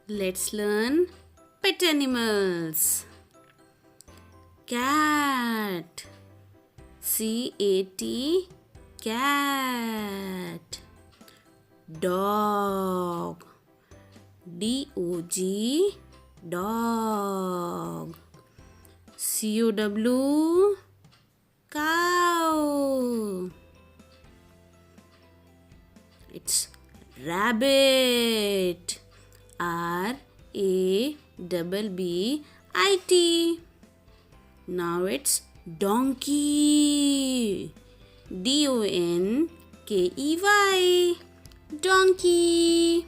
Let's learn pet animals. Cat. C-A-T. Cat. Dog. D-O-G. Dog. C-O-W. Cow. It's rabbit. R-A-B-B-I-T. Now it's donkey. D-O-N-K-E-Y. Donkey.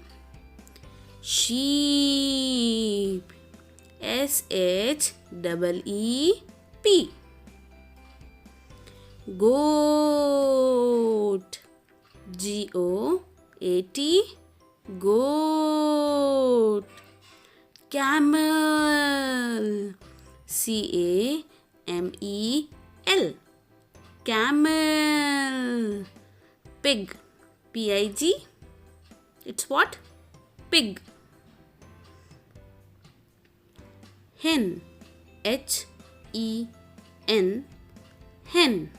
Sheep. S-H-E-E-P. Goat. G-O-A-T. Goat. Camel. C-A-M-E-L. Camel. Pig. P-I-G. It's what? Pig. Hen. H-E-N. Hen.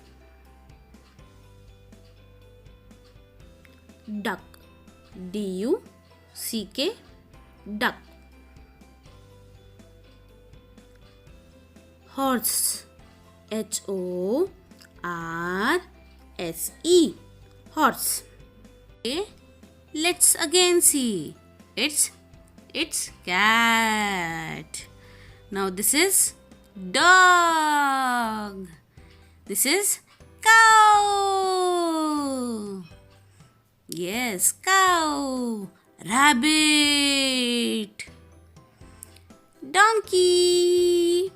Duck. D-U-C-K. Duck. Horse. H-O-R-S-E. Horse. Okay. Let's again see. It's cat. Now this is dog. This is cow. Yes, cow. Rabbit. Donkey.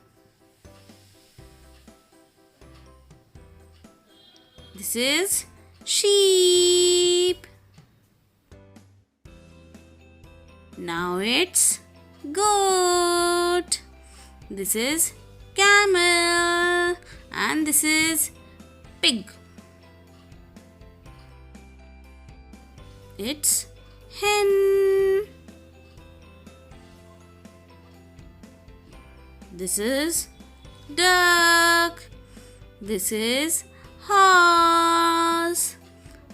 This is sheep. Now it's goat. This is camel. And this is pig. It's hen. This is duck. This is horse.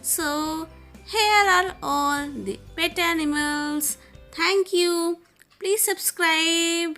So here are all the pet animals. Thank you. Please subscribe.